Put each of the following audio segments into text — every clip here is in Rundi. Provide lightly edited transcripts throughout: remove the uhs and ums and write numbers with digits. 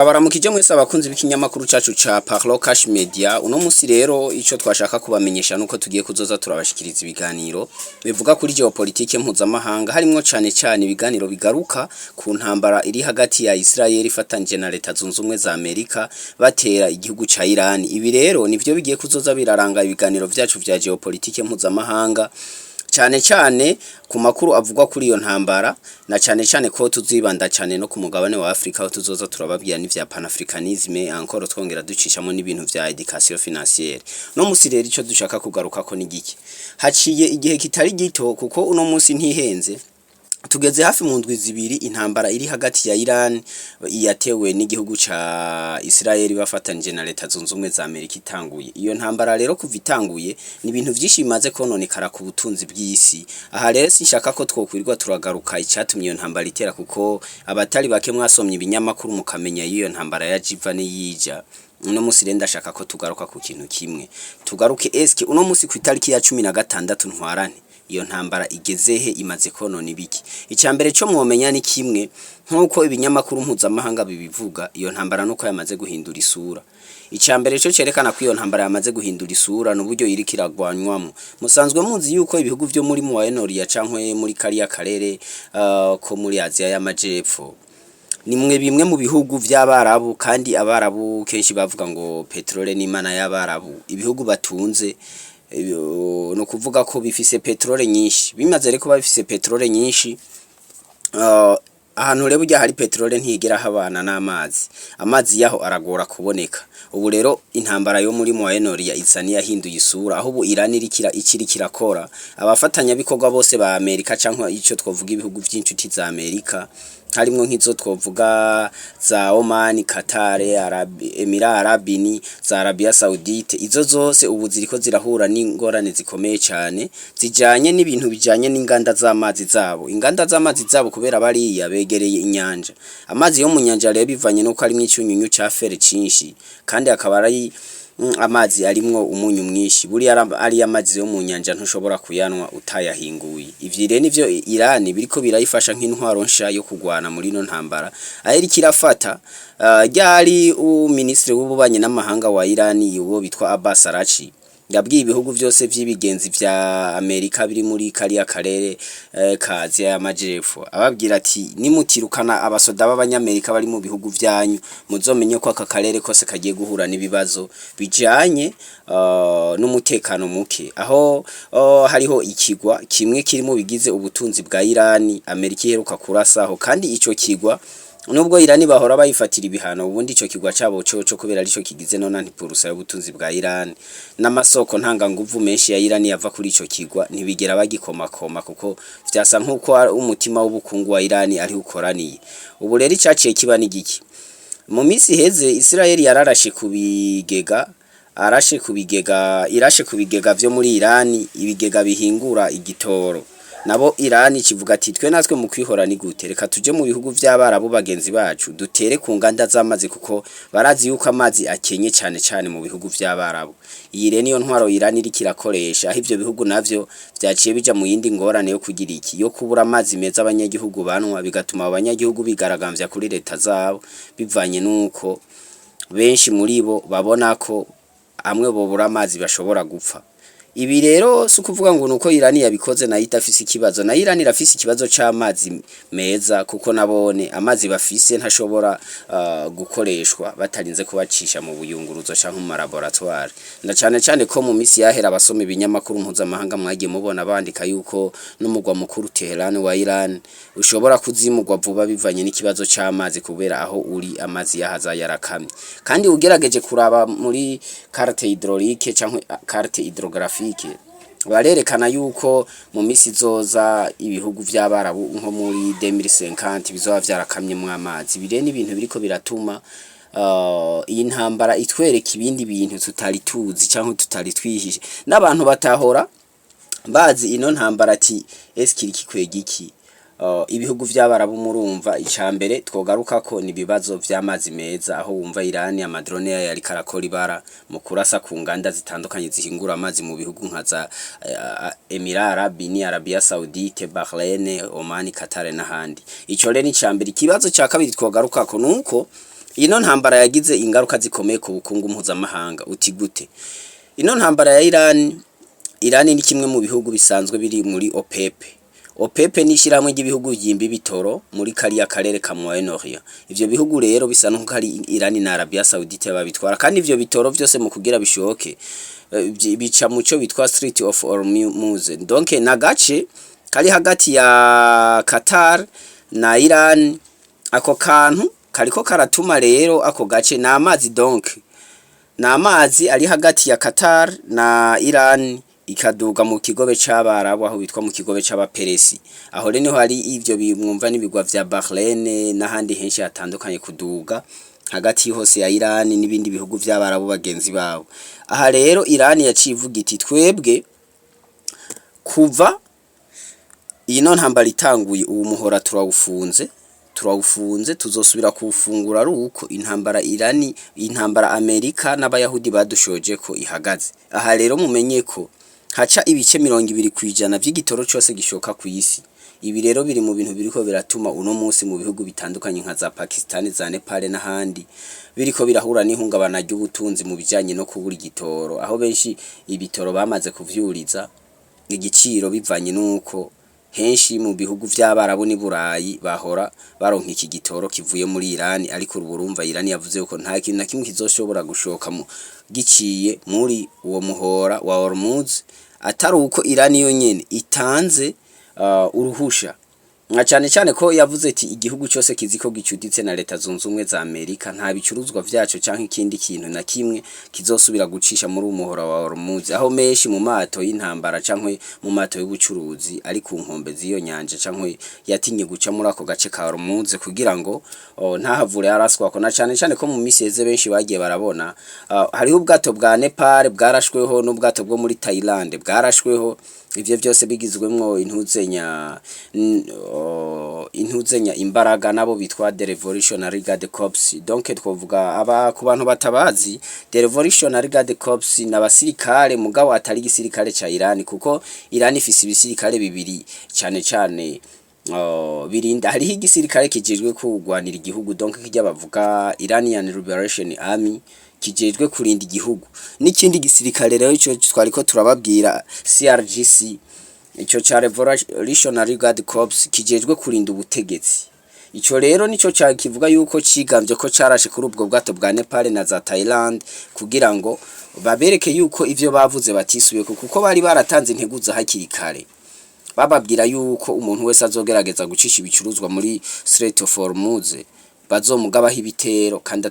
Abaramukije mwese abakunzi b'ikinyamakuru cacu ca Parlo Cash Media. Uno musi rero ico twashaka kubamenyesha nuko tugiye kuzoza turabashikiriza ibiganiro bivuga kuri geopolitike mpuzamahanga, harimwo cane ibiganiro bigaruka ku ntambara iri hagati ya Israel ifatanyije na Leta Zunze Ubumwe za Amerika batera igihugu ca Iran. Ibi rero nivyo bigiye kuzoza biraranga ibiganiro vyacu vya geopolitike mpuzamahanga, cane ku makuru avugwa kuri iyo ntambara, na cane ko tuzibanda cane no ku mugabane wa Afrika, aho tuzoza turababwira n'ivya panafricanisme, encore twongera ducishamo n'ibintu vya education financière. No musi rero ico dushaka kugaruka ko n'igiki, haciye igihe kitari gito kuko uno musi ntihenze tugeze hafi mu ndwi zibiri intambara iri hagati ya Iran yatewe n'igihugu ca Israel bafatanije na Leta Zunze Ubumwe za Amerika itanguye. Iyo ntambara rero kuva itanguye ni ibintu vyinshi bimaze kononekara ku butunzi bw'isi. Aha rero sinshaka ko twokwirirwa turagaruka icatumye iyo ntambara itera, kuko abatari bake mwasomye ibinyamakuru mukamenya iyo ntambara ya jiva n'iyija. Uno musi rero ndashaka ko tugaruka ku kintu kimwe, tugaruke eske uno musi ku itariki ya 16 ntwarane iyo ntambara igezehe, imaze konona ibiki. Icambere cyo mwomenya ni kimwe, nkuko ibinyamakuru mpuzamahanga bibivuga, iyo ntambara nuko yamaze guhindura isura. Icambere cyo cerekana ko iyo ntambara yamaze guhindura isura n'uburyo iriko iragwanywamo. Musanzwe muzi yuko ibihugu vyo muri Moyen-Orient cankwe muri kariya karere ko muri Aziya y'Amajepfo nimwe bimwe mu bihugu vy'Abarabu, kandi Abarabu kenshi bavuga ngo petrole ni imana y'Abarabu. Ibihugu batunze no kuvuga ko bifise petrole nyinshi, bimaze reko bafise petrole nyinshi. Ahantu rero hari petrole ntigera habana n'amazi, amazi yaho aragora kuboneka. Ubu rero intambara yo muri Moyen-Orient izani yahinduye isura, aho ubu Iran ikiri kirakora abafatanya bikorwa bose ba Amerika canke ico twovuga ibihugu vy'incuti za Amerika, harimwo nk'izo twovuga za Oman, Qatar, Emirate Arabini, za Arabia Saudite. Izo zose ubu ziriko zirahura n'ingorane zikomeye cyane zijanye n'ibintu bijanye n'inganda z'amazi zabo. Inganda z'amazi zabo kubera bariya begereye inyanja, amazi yo mu nyanja rero bivanye no ko ari mwicunyunyu ca fere cinshi, kandi akaba ari amazi arimwo umunyu mwinshi. Buri ari amazi yo mu nyanja ntushobora kuyanwa utayahinguye. Ivyo rero nivyo Iran biriko birayifasha nk'intwaro nsha yo kugwana muri no ntambara. Aheri kirafata ryari ministre w'ububanye n'amahanga wa Iran yuwo bitwa Abbas Arachi yabwiye ibihugu vyose vy'ibigenzi vya Amerika biri muri kariya karere ka Aziya y'Amajepfo, ababwira ati nimutirukana abasoda b'abanyamerika bari mu bihugu vyanyu, muzomenye ko aka karere kose kagiye guhura n'ibibazo bijanye n'umutekano muke. Aho hariho ikigwa kimwe kiri mu bigize ubutunzi bwa Iran Amerika iheruka kurasaho, kandi ico kigwa nubwo Iran bahora bayifatira ibihano, ubundi ico kigwa cabo cyo kubera arico kigize nona ntipurusa y'ubutunzi bwa Iran n'amasoko ntanga nguvu menshi ya Iran yava kuri ico kigwa ntibigera bagikomakoma, kuko vyasa nkuko umutima w'ubukungu wa Iran ari ukoraniye. Ubu rero icaciye kiba n'igiki, mu misi heze Israel yararashe irashe kubigega vyo muri Iran, ibigega bihingura igitoro. Nabo Iran kivuga ati twe natwe mu kwihora ni gute, reka tuje mu bihugu vy'Abarabu bagenzi bacu dutere ku nganda z'amazi, kuko barazi yuko amazi akenye cane mu bihugu vy'Abarabu. Iyi rero niyo ntwaro Iran iri kirakoresha, aho ivyo bihugu navyo vyaciye bija mu yindi ngorane yo kugira iki, yo kubura amazi meza abanyagihugu banwa, bigatuma abanyagihugu bigaragambya kuri leta zabo, bivanye nuko benshi muri bo babona ko amwe bobura amazi bashobora gupfa. Ibi rero sukuvuga ngo nuko Iran yabikoze na itafise ikibazo, na Iran irafise ikibazo c'amazi meza, kuko nabone amazi bafise ntashobora gukoreshwa batarinze kubacisha mu buyunguruzo canke mu laboratoire. Na cane ko mu misi yahera abasoma ibinyamakuru mpuzamahanga mwagiye mubona bandika yuko n'umugwa mukuru Tehran wa Iran ushobora kuzimugwa vuba bivanye n'ikibazo c'amazi, kubera aho uri amazi yahaza yarakamye. Kandi ugerageje kuraba muri carte hydraulique canke carte hydrographique barerekana yuko mu misi zoza ibihugu vy'Abarabu nko muri 2050 bizoba vyarakamye mu amazi. Bire n'ibintu biriko biratuma iyi ntambara itwereka ibindi bintu tutari tuzi canke tutari twihishe, n'abantu batahora bazi ino ntambara ati eskiri kikwegiki. Ibihugu vy'Abarabu murumva icambere twogaruka ko ni bibazo vy'amazi meza, aho wumva Iran amadrone yari karakora ibara mu kurasa ku nganda zitandukanye zihingura amazi mu bihugu nka za Emirate Arabini, Arabia Saudite, Bahrain, Oman, Qatar n'ahandi. Ico rero ni icambere. Ikibazo ca kabiri twogaruka ko nuko ino ntambara yagize ingaruka zikomeye ku bukungu mpuzamahanga. Uti gute? Ino ntambara ya Iran ni kimwe mu bihugu bisanzwe biri muri OPEP ni ishyirahamwe ry'ibihugu byimba bitoro muri kariya karere ka Moyen-Orient. Ivyo bihugu rero bisa nuko ari Iran na Arabia Saudite babitwara, kandi ivyo bitoro vyose mu kugira bishoke bica muco bitwa Strait of Hormuz. Donc nagace kari hagati ya Qatar na Iran, ako kantu kariko karatuma rero ako gace na amazi, donc na amazi ari hagati ya Qatar na Iran ikaduga mu kigobe c'abarabu aho bitwa mu kigobe c'abaperesi. Aho rero niho hari ivyo bimwumva n'ibigwa vya Bahrain n'ahandi henshi hatandukanye kuduga hagati hose ya Iran n'ibindi bihugu vy'abarabu bagenzi babo. Aha rero Iran yacivuga iti twebwe kuva ino ntambara itanguye ubu muhora turawufunze tuzosubira kuwufungura ari uko intambara Amerika n'abayahudi badushoje ko ihagaze. Aha rero mumenye ko haca ibice 20% vy'igitoro cyose gishoka ku isi. Ibi rero biri mu bintu biriko biratuma uno munsi mu bihugu bitandukanye nka za Pakistan, za Nepal n'ahandi biriko birahura n'ihungabana ry'ubutunzi mu bijanye no kubura igitoro, aho benshi ibitoro bamaze kuvyuriza igiciro bivanye nuko henshi mu bihugu vy'abarabu ni Burayi bahora baronka iki gitoro kivuye muri Iran, ariko urumva Iran yavuze ko nta kintu na kimwe kizoshobora gushoka mu giciye muri uwo muhora wa Hormuz atari uko Iran yo nyene itanze uruhusha. Nka cyane ko yavuze ati igihugu cyose kiziko gicuditse na leta zunze ubumwe za Amerika nta bicuruzwa vyaco canke ikindi kintu na kimwe kizosubira gucisha muri umuhora wa Hormuz, aho meshi mu mato y'intambara canke mu mato y'ubucuruzi ari ku nkombe z'iyo nyanja canke yatinye guca muri ako gace ka Hormuz kugira ngo ntahavure araswa ko. Na cyane ko mu miseze benshi bagiye barabona hariho ubwato bwa Nepal bwarashweho n'ubwato bwo muri Thailand bwarashweho. Ivyo byose bigizwemwo intuzenya imbaraga nabo bitwa the Revolutionary Guard Corps. Donc twovuga aba ku bantu batabazi, the Revolutionary Guard Corps n'abasirikare mugabo atari igisirikare ca Iran, kuko Iran ifise ibisirikare bibiri cyane birinda. Hariho igisirikare kijejwe kugwanira igihugu, donc kijya bavuga Iranian Liberation Army kijejwe kurinda igihugu, n'ikindi gisirikare rero ico twariko turababwira CRGC, ico ca Revolutionary Guard Corps kijejwe kurinda ubutegetsi. Ico rero nico kivuga yuko cigambye ko carashe kuri ubwo bwato bwa Nepal na za Thailand kugira ngo babereke yuko ivyo bavuze batisubiye, kuko bari baratanze integuza hakiri kare bababwira yuko umuntu wese azogerageza gucisha ibicuruzwa muri Strait of Hormuz bazomugabaho ibitero kandi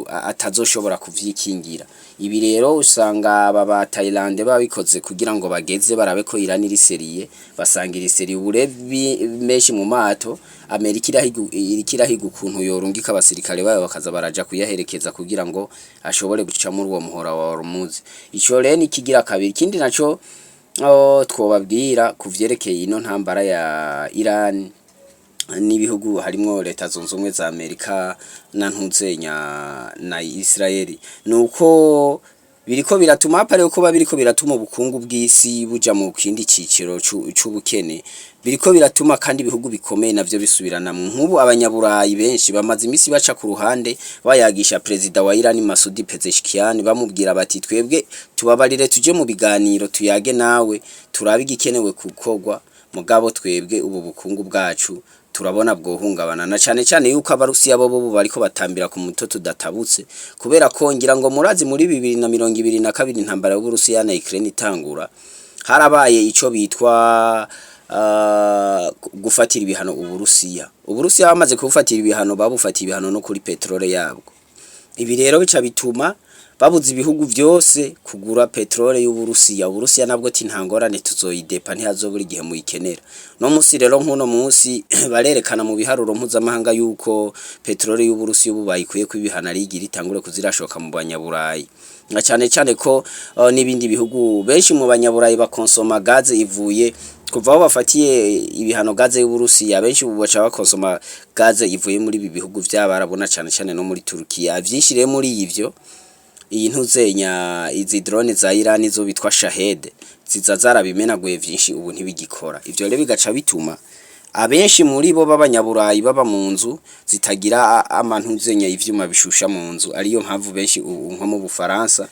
atazoshobora kuvyikingira. Ibi rero usanga aba Thailand babikoze kugira ngo bageze barabe ko Iran iri seriye, basangira iseri uburebi meshi mu mato. Amerika irikirahiga ukuntu yorungika abasirikare bayo bakaza baraja kuyaherekeza kugira ngo ashobore guca muri uwo muhora wa Hormuz. Ico rero ni kigira kabiri. Kindi naco twobabwira kuvyerekeye ino ntambara ya Iran n'ibihugu harimo leta zunze ubumwe za Amerika na Israeli, nuko biriko biratuma apare uko babiriko biratuma ubukungu bw'isi buja mu kindi ciciro c'ubukene, biriko biratuma kandi ibihugu bikomeye navyo bisubirana. Nk'ubu abanyaburayi benshi bamaze imisi baca ku ruhande bayagisha president wa Iran Masudi Pezeshkian bamubwira bati twebwe tubabarire tuje mu biganiro tuyage nawe turabe igikenewe kukogwa, mugabo twebwe ubu bukungu bwacu turabona bwohungabana. Na cyane yuko abarusiya bo bariko batambira ku mutoto databutse, kubera ko ngira ngo murazi muri 2022 intambara y'Uburusiya na Ukraine itangura harabaye ico bitwa gufatira ibihano Uburusiya bamaze kubufatira ibihano babufatiye ibihano no kuri petrole yabwo. Ibi rero bica bituma babuze ibihugu vyose kugura petrole y'Uburusiya. Uburusiya nabwo ati ntangorane tuzoyidepa ntihazobura igihe muyikenera. No musi rero nkuno musi barerekana mu biharuro mpuzamahanga yuko petrole y'Uburusiya ubu bayikuye ku ibihano rigira itangure kuzirashoka mu banyaburayi. Na cyane ko n'ibindi bihugu benshi mu banyaburayi bakonsoma gaze ivuye kuva aho bafatiye ibihano gaze y'Uburusiya. Benshi ubu baca bakonsoma gaze ivuye muri ibi bihugu vy'abarabona cyane no muri Turkiya. Vyinshire muri ivyo iyi ntuzenya izi drone za Iran zo bitwa Shahed ziza zarabimenaguye vyinshi ubu ntibigikora. Ivyo rero bigaca bituma abenshi muri bo b'abanyaburayi baba mu nzu zitagira amantuzenya ivyuma bishusha mu nzu, ariyo mpamvu benshi nko mu Bufaransa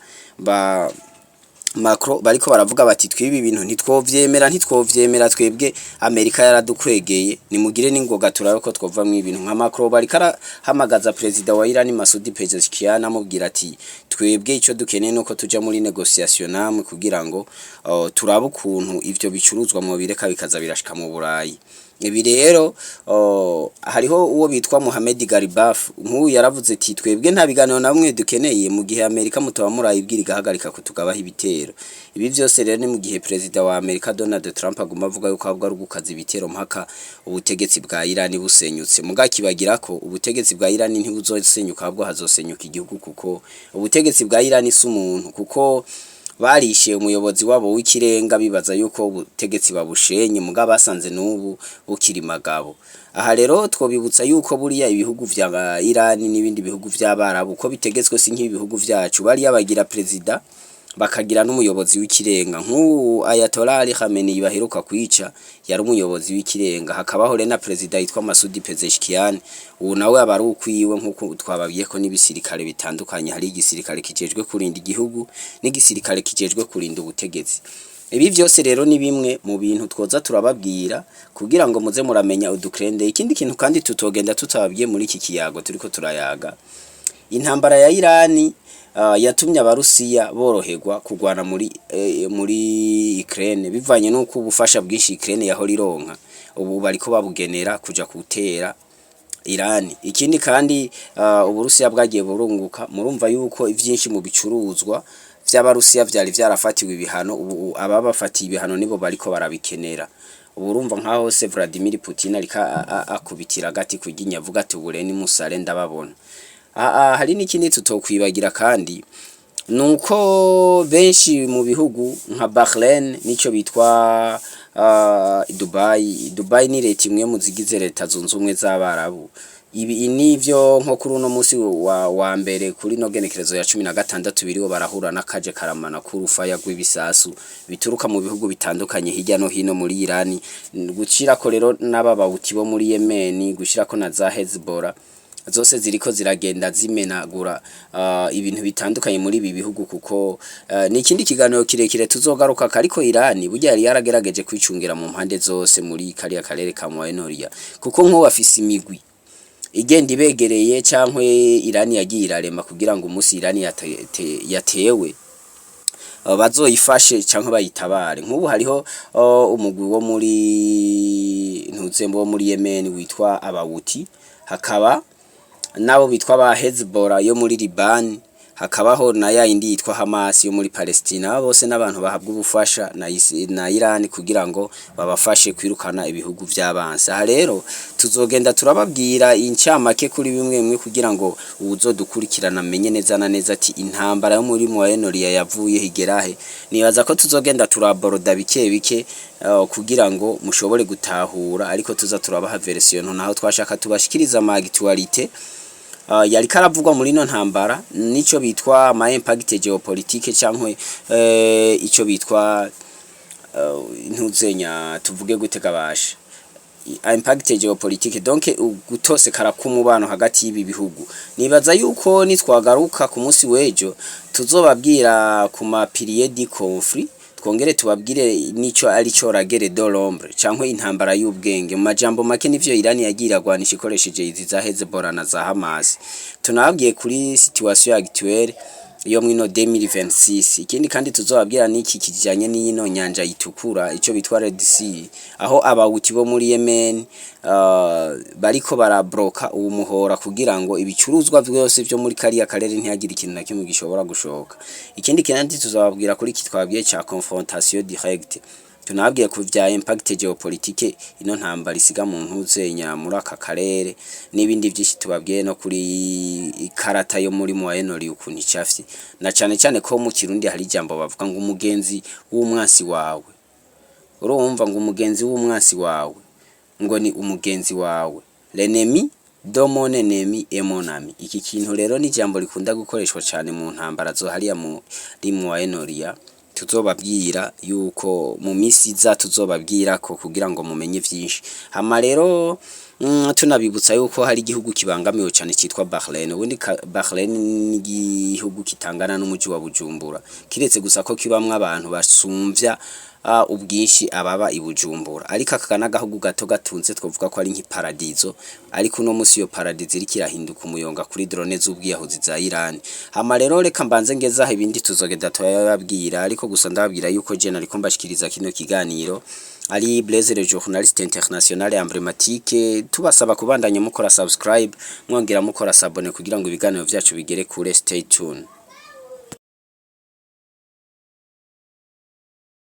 Macron bariko baravuga bati twibi ibintu ntitwovyemera twebwe Amerika yaradukwegeye nimugire n'ingoga turabe ko twova mu ibintu nka Macron bariko arahamagaza president wa Iran Masoud Pezeshkian amubwira ati twebwe ico dukeneye nuko tuja muri negotiation namwe kugira ngo turabe ukuntu ivyo bicuruzwa mu bireka bikaza birashika mu Burayi. Ibi rero hariho uwo bitwa Mohamed Garibaf nk'uyu yaravuze ati twebwe nta biganiro namwe dukeneye mu gihe Amerika mutaba murayibwira igahagarika kutugabaho ibitero. Ibi vyose rero ni mu gihe president wa Amerika Donald Trump aguma avuga yuko ahubwo ari gukaza ibitero mpaka ubutegetsi bwa Iran busenyutse. Mugakibagira ko ubutegetsi bwa Iran ntibuzosenyuka ahubwo hazosenyuka igihugu kuko ubutegetsi bwa Iran si umuntu kuko barishe umuyobozi wabo w'ikirenga bibaza yuko ubutegetsi babushenye muga basanze n'ubu bukiri magabo. Aha rero twobibutsa yuko buriya ibihugu vya Iran n'ibindi bihugu vy'abarabu uko bitegetswe si nk'ibihugu vyacu bariya bagira president bakagira n'umuyobozi w'ikirenga nk'ubu Ayatollah Ali Khamenei baheruka kwica yari umuyobozi w'ikirenga hakabaho rena president yitwa Masoud Pezeshkian ubu nawe abari ukwiwe nk'uko twababiye ko n'ibisirikare bitandukanye hari igisirikare kijejwe kurinda igihugu n'igisirikare kijejwe kurinda ubutegetsi. Ibi vyose rero ni bimwe mu bintu twoza turababwira kugira ngo muze muramenya udukrende. Ikindi kintu kandi tutogenda tutababwiye muri iki kiyago turiko turayaga intambara ya Irani yatumye abarusiya boroherwa kugwana muri Ukraine bivanye nuko ubufasha bwinshi Ukraine yahora ironka ubu bariko babugenera kuja gutera Iran. Ikindi kandi uburusiya bwagiye burunguka murumva yuko ivyinshi mu bicuruzwa vy'abarusiya vyari vyarafatiwe ibihano ubu ababafatiye ibihano nibo bariko barabikenera. Urumva nkaho se Vladimir Putin arika akubitira gati kuginya avuga ati ubure ni musare ndababona. Hari n'ikindi tutokwibagira kandi nuko benshi mu bihugu nka Bahrain nico bitwa Dubai ni leta imwe mu zigize leta zunze ubumwe z'abarabu. Ibi nivyo nko kuri uno musi wa mbere kuri no genekerezo ya 16 biriho barahura nakaje karamana kurufaya rw'ibisasu bituruka mu bihugu bitandukanye hirya no hino muri Iran gucira ko rero n'ababawuti bo muri Yemen gushira ko na za Hezbollah zose ziriko ziragenda zimenagura ibintu bitandukanye muri ibi bihugu kuko n'ikindi kiganiro kirekire tuzogaruka ariko Iran burya yari yaragerageje kwicungira mu mpande zose muri kariya karere ka Moyen-Orient kuko nko bafise imigwi igenda ibegereye cankwe Iran yagiye irarema kugira ngo umunsi Iran yatewe bazoyifashe cankwe bayitabare. Nk'ubu hariho umugwi wo muri ntuzembo wo muri Yemen witwa abawuti hakaba nabo bitwa ba Hezbollah yo muri Liban hakabaho na ya indi yitwa Hamas yo muri Palestina bose n'abantu bahabwa ubufasha na Iran kugira ngo babafashe kwirukana ibihugu vy'abansi. Aha rero tuzogenda turababwira incamake kuri bimwe kugira ngo ubuzodukurikirana menye neza na neza ati intambara yo muri Moyen-Orient yavuye higerahe. Nibaza ko tuzogenda turaboroda bike kugira ngo mushobore gutahura ariko tuza turabaha version naho twashaka tubashikiriza amagitualite yari karavugwa muri no ntambara nico bitwa ma impact geopolitique cankwe ico bitwa ntuzenya tuvuge gutega basha impact geopolitique donc gutose karakumubano hagati y'ibi bihugu. Nibaza yuko nitwagaruka ku munsi wejo tuzobabwira ku ma period conflit twongere tubabwire nico ari cyo ragere de l'ombre cankwe intambara y'ubwenge mu majambo make nivyo Iran yagira gwanisha ikoresheje izi za Hezbollah na za Hamas. Tunabwiye kuri situation actuelle yo mwino 2026. Ikindi kandi tuzobabwira niki kijanye n'ino nyanja itukura ico bitwa Red Sea aho abawuti bo muri Yemen bariko barabroka uwo muhora kugira ngo ibicuruzwa byose byo muri kariya karere ntiyagira ikintu na kimwe gishobora gushoka. Ikindi kandi tuzobabwira kuri kitwabwiye ca confrontation directe tunabwiye ku vya impact geopolitique ino ntambara isiga mu ntuzenya muri aka karere n'ibindi byinshi tubabwiye no kuri karata yo muri Moyen-Orient ukuntu icafye na cyane ko mu Kirundi hari jambo bavuga ngo umugenzi w'umwansi wawe. Urumva ngo umugenzi w'umwansi wawe ngo ni umugenzi wawe l'ennemi de mon ennemi est mon ami. Iki kintu rero ni jambo rikunda gukoreshwa cyane mu ntambara zo hariya muri Moyen-Orient tuzobabwira yuko mu misi iza tuzobabwira ko kugira ngo mumenye vyinshi. Hama rero tunabibutsa yuko hari igihugu kibangamiwe cyane cyitwa Bahrain. Ubundi Bahrain ni igihugu kitangana n'umuji wa Bujumbura, kiretse gusa ko kibamwe abantu basumvya ubwinshi ababa i Bujumbura, ariko aka n'agahugu gato gatunze twovuga ko ari nk'iparadizo, ariko no musi yo paradizo iri kirahinduka umuyonga kuri drone z'ubwiyahuzi za Iran. Hama rero reka mbanze ngezaho ibindi tuzogenda tuyababwira, ariko gusa ndababwira yuko je nariko mbashikiriza kino kiganiro ari Blaise le journaliste international emblématique. Tubasaba kubandanya mukora subscribe, mwongera mukora sabone kugira ngo ibiganiro vyacu bigere kure. Stay tuned.